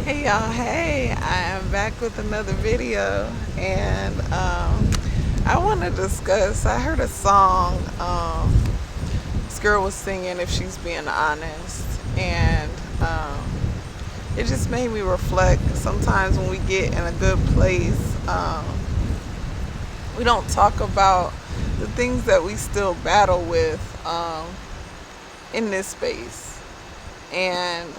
Hey y'all, hey, I am back with another video and I want to discuss. I heard a song this girl was singing If She's Being Honest, and it just made me reflect. Sometimes when we get in a good place, we don't talk about the things that we still battle with in this space. And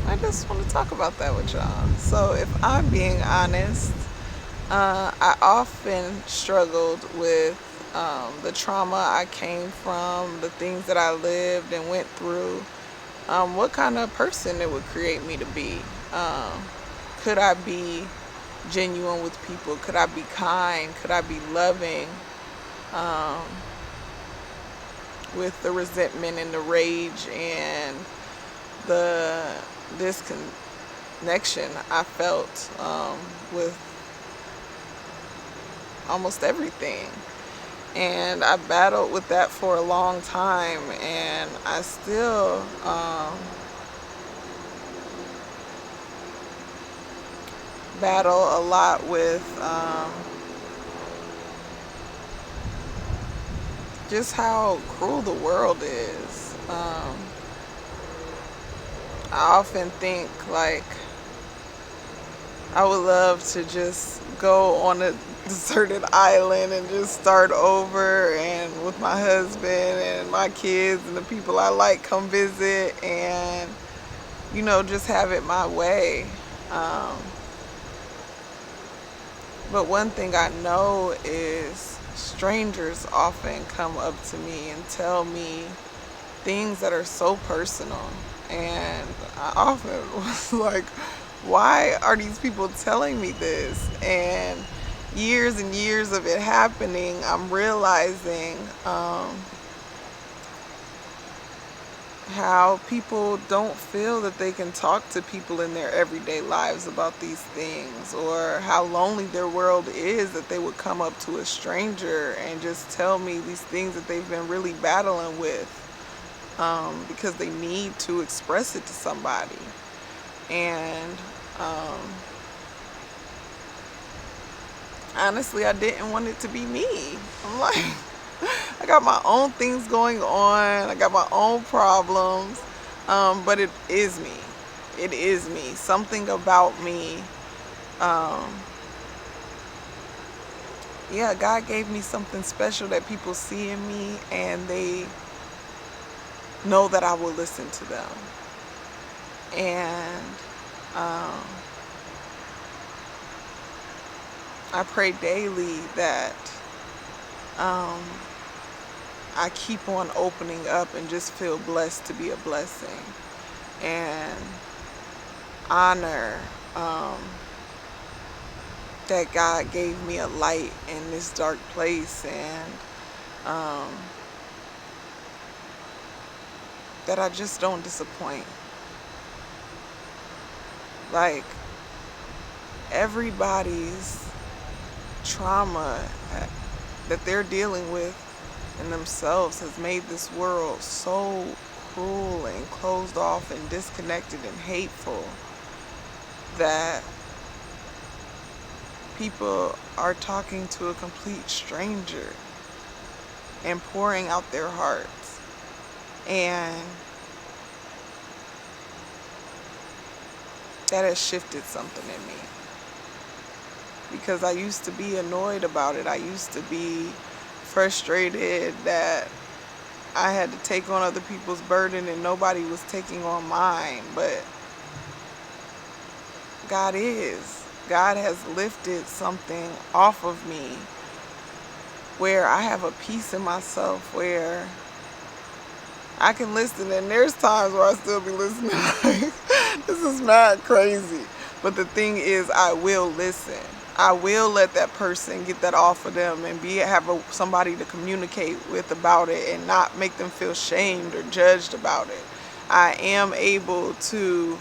I just want to talk about that with y'all. So, if I'm being honest, I often struggled with the trauma I came from, the things that I lived and went through, what kind of person it would create me to be. Could I be genuine with people? Could I be kind? Could I be loving? Um, with the resentment and the rage and the disconnection I felt with almost everything. And I battled with that for a long time, and I still battle a lot with just how cruel the world is. I often think like I would love to just go on a deserted island and just start over, and with my husband and my kids and the people I like come visit, and just have it my way. Um, but one thing I know is strangers often come up to me and tell me things that are so personal. And I often was like, why are these people telling me this? And years of it happening, I'm realizing how people don't feel that they can talk to people in their everyday lives about these things, or how lonely their world is that they would come up to a stranger and just tell me these things that they've been really battling with, because they need to express it to somebody. And honestly, I didn't want it to be me. I'm like, I got my own things going on. I got my own problems. But it is me. It is me. Something about me. Um, yeah, God gave me something special that people see in me, and they know that I will listen to them. And I pray daily that I keep on opening up and just feel blessed to be a blessing, and honor that God gave me a light in this dark place, and that I just don't disappoint. Like, everybody's trauma that they're dealing with in themselves has made this world so cruel and closed off and disconnected and hateful that people are talking to a complete stranger and pouring out their hearts. And that has shifted something in me, because I used to be annoyed about it. I used to be frustrated that I had to take on other people's burden and nobody was taking on mine. But God has lifted something off of me, where I have a peace in myself where I can listen. And there's times where I still be listening like, this is mad crazy. But the thing is, I will listen. I will let that person get that off of them and somebody to communicate with about it, and not make them feel shamed or judged about it. I am able to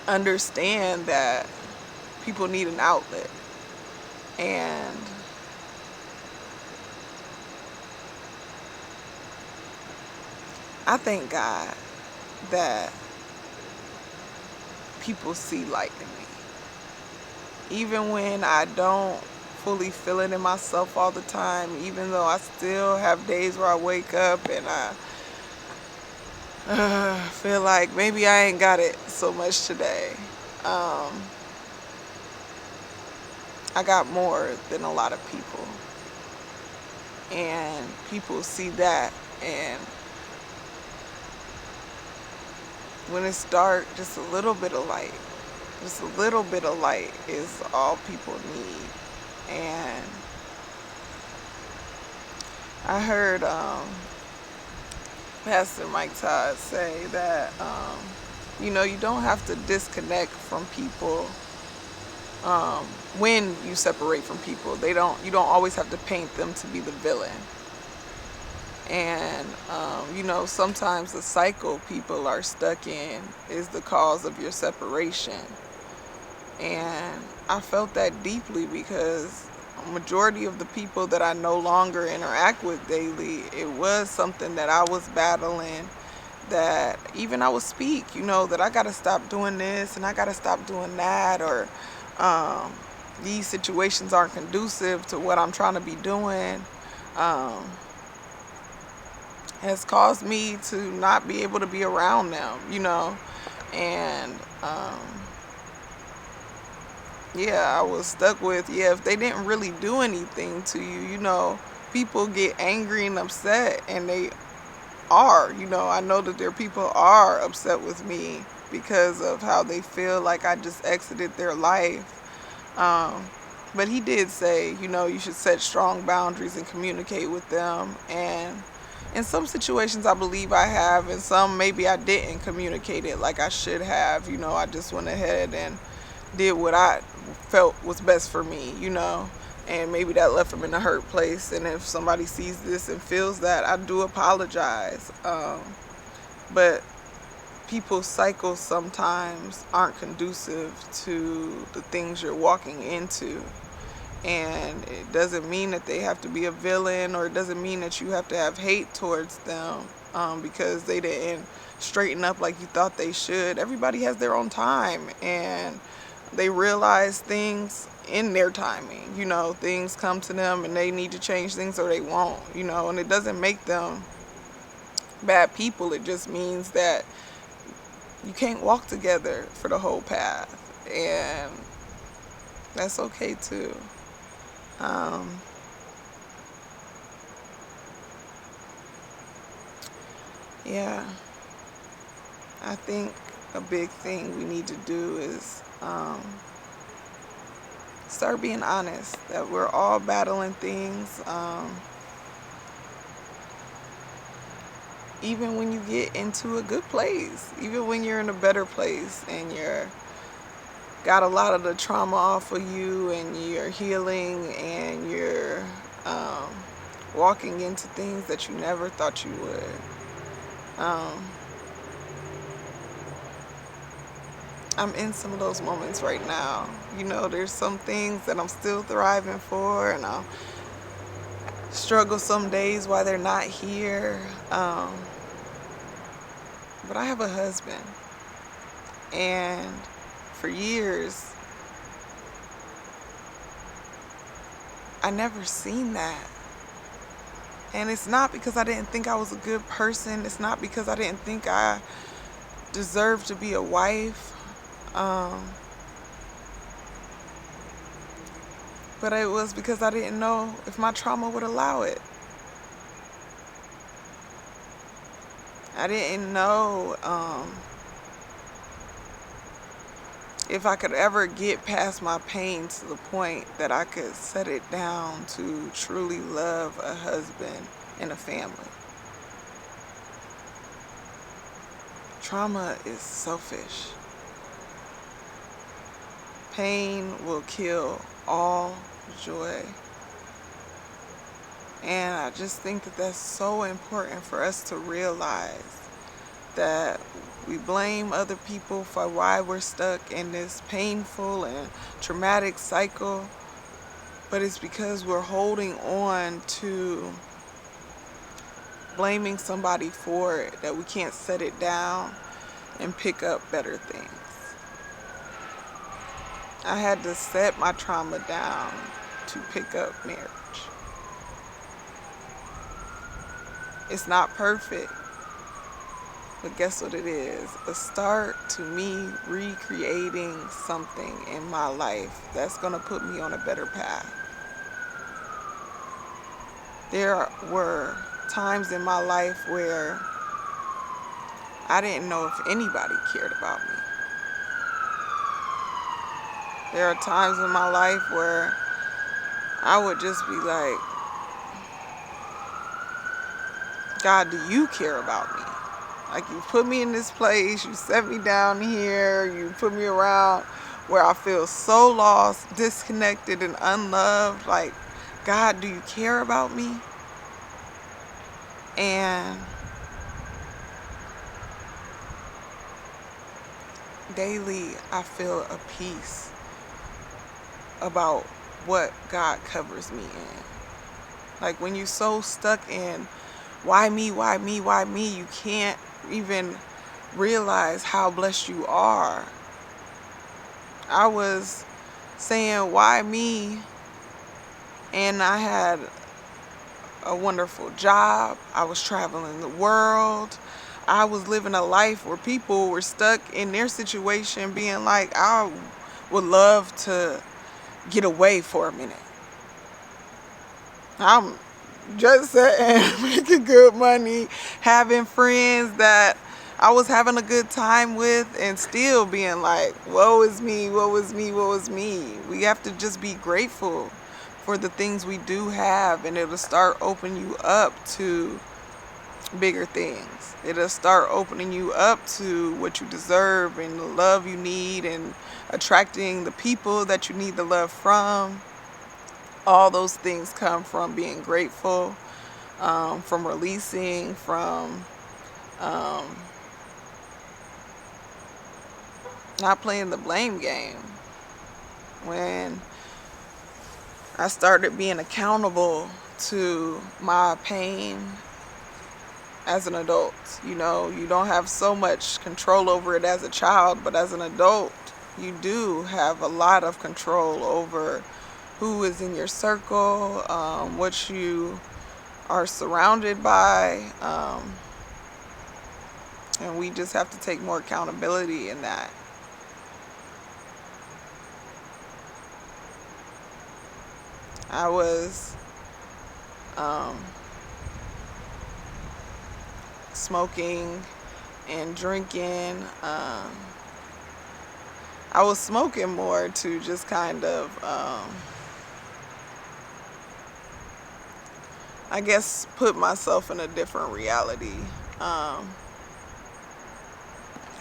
understand that people need an outlet. And I thank God that people see light in me. Even when I don't fully feel it in myself all the time, even though I still have days where I wake up and I feel like maybe I ain't got it so much today. Um, I got more than a lot of people. And people see that. And when it's dark, just a little bit of light. Just a little bit of light is all people need. And I heard Pastor Mike Todd say that, you don't have to disconnect from people when you separate from people. You don't always have to paint them to be the villain. And, sometimes the cycle people are stuck in is the cause of your separation. And I felt that deeply because a majority of the people that I no longer interact with daily, it was something that I was battling, that even I would speak, that I got to stop doing this and I got to stop doing that, or these situations aren't conducive to what I'm trying to be doing, has caused me to not be able to be around them, and I was stuck with, if they didn't really do anything to you, people get angry and upset, and they are, I know that their people are upset with me because of how they feel like I just exited their life. But he did say, you should set strong boundaries and communicate with them. And in some situations I believe I have, and some maybe I didn't communicate it like I should have. I just went ahead and did what I felt was best for me, and maybe that left them in a hurt place. And if somebody sees this and feels that, I do apologize. But people's cycles sometimes aren't conducive to the things you're walking into. And it doesn't mean that they have to be a villain, or it doesn't mean that you have to have hate towards them because they didn't straighten up like you thought they should. Everybody has their own time, and they realize things in their timing. Things come to them and they need to change things or they won't, and it doesn't make them bad people. It just means that you can't walk together for the whole path, and that's okay too. Yeah, I think a big thing we need to do is start being honest that we're all battling things. Even when you get into a good place, even when you're in a better place and you're got a lot of the trauma off of you and you're healing and you're walking into things that you never thought you would. I'm in some of those moments right now. There's some things that I'm still thriving for, and I'll struggle some days while they're not here. But I have a husband, and for years, I never seen that. And it's not because I didn't think I was a good person. It's not because I didn't think I deserved to be a wife. But it was because I didn't know if my trauma would allow it. I didn't know if I could ever get past my pain to the point that I could set it down to truly love a husband and a family. Trauma is selfish. Pain will kill all joy. And I just think that that's so important for us to realize, that we blame other people for why we're stuck in this painful and traumatic cycle, but it's because we're holding on to blaming somebody for it that we can't set it down and pick up better things. I had to set my trauma down to pick up marriage. It's not perfect, but guess what it is? A start to me recreating something in my life that's going to put me on a better path. There were times in my life where I didn't know if anybody cared about me. There are times in my life where I would just be like, God, do you care about me? Like, you put me in this place, you set me down here, you put me around where I feel so lost, disconnected, and unloved. Like, God, do you care about me? And daily, I feel a peace about what God covers me in. Like, when you're so stuck in why me, why me, why me, you can't even realize how blessed you are. I was saying, why me? And I had a wonderful job. I was traveling the world. I was living a life where people were stuck in their situation being like, I would love to get away for a minute. I'm just sitting, making good money, having friends that I was having a good time with, and still being like, woe is me, woe is me, woe is me. We have to just be grateful for the things we do have, and it'll start opening you up to bigger things. It'll start opening you up to what you deserve and the love you need, and attracting the people that you need the love from. All those things come from being grateful, from releasing, from not playing the blame game. When I started being accountable to my pain as an adult, you don't have so much control over it as a child, but as an adult, you do have a lot of control over who is in your circle, what you are surrounded by, and we just have to take more accountability in that. I was smoking and drinking. I was smoking more to just kind of, I guess, put myself in a different reality.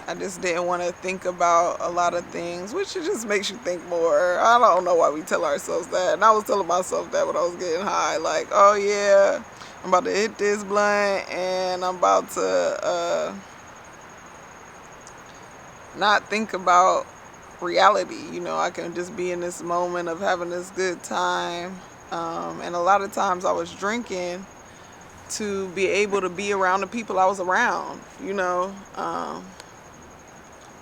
I just didn't want to think about a lot of things, which it just makes you think more. I don't know why we tell ourselves that. And I was telling myself that when I was getting high, like, oh yeah, I'm about to hit this blunt and I'm about to not think about reality. I can just be in this moment of having this good time. And a lot of times I was drinking to be able to be around the people I was around,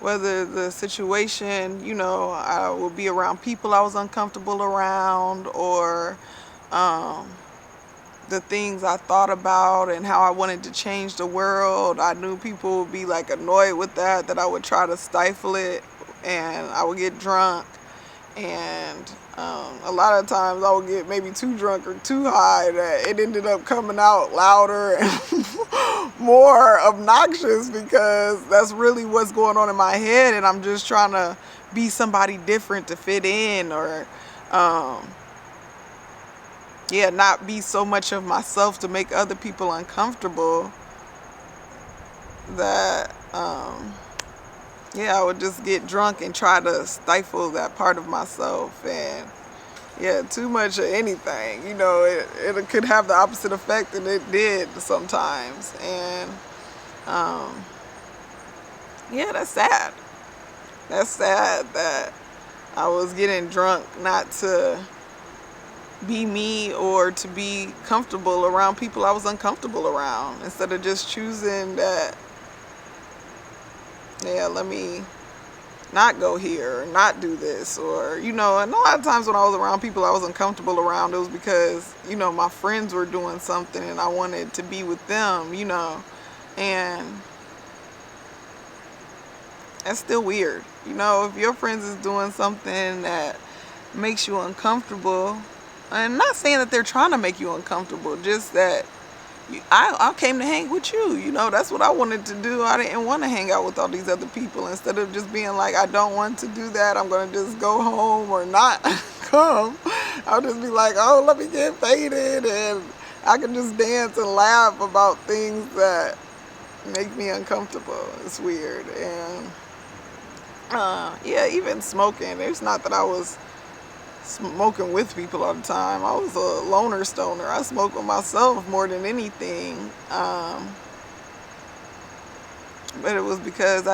whether the situation, I would be around people I was uncomfortable around, or the things I thought about and how I wanted to change the world. I knew people would be like annoyed with that I would try to stifle it, and I would get drunk. And a lot of times I would get maybe too drunk or too high that it ended up coming out louder and more obnoxious, because that's really what's going on in my head, and I'm just trying to be somebody different to fit in, or not be so much of myself to make other people uncomfortable, that I would just get drunk and try to stifle that part of myself. And too much of anything, it could have the opposite effect, and it did sometimes. And that's sad. That's sad that I was getting drunk not to be me or to be comfortable around people I was uncomfortable around, instead of just choosing that, let me not go here or not do this, or and a lot of times when I was around people I was uncomfortable around, it was because my friends were doing something and I wanted to be with them, and that's still weird. If your friends is doing something that makes you uncomfortable, and I'm not saying that they're trying to make you uncomfortable, just that I came to hang with you. That's what I wanted to do. I didn't want to hang out with all these other people. Instead of just being like, I don't want to do that, I'm going to just go home or not come. I'll just be like, oh, let me get faded and I can just dance and laugh about things that make me uncomfortable. It's weird. And yeah, even smoking. It's not that I was smoking with people all the time. I was a loner stoner. I smoked with myself more than anything. But it was because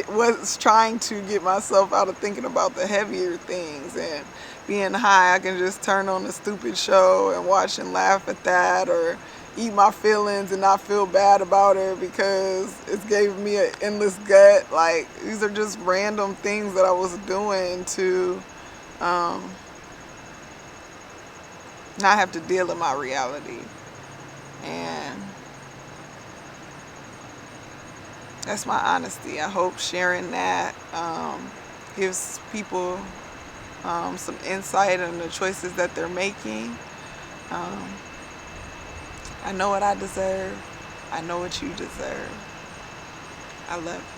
was trying to get myself out of thinking about the heavier things, and being high, I can just turn on a stupid show and watch and laugh at that, or eat my feelings and not feel bad about it because it's gave me an endless gut. Like, these are just random things that I was doing to not have to deal in my reality. And that's my honesty. I hope sharing that gives people some insight on the choices that they're making. I know what I deserve. I know what you deserve. I love you.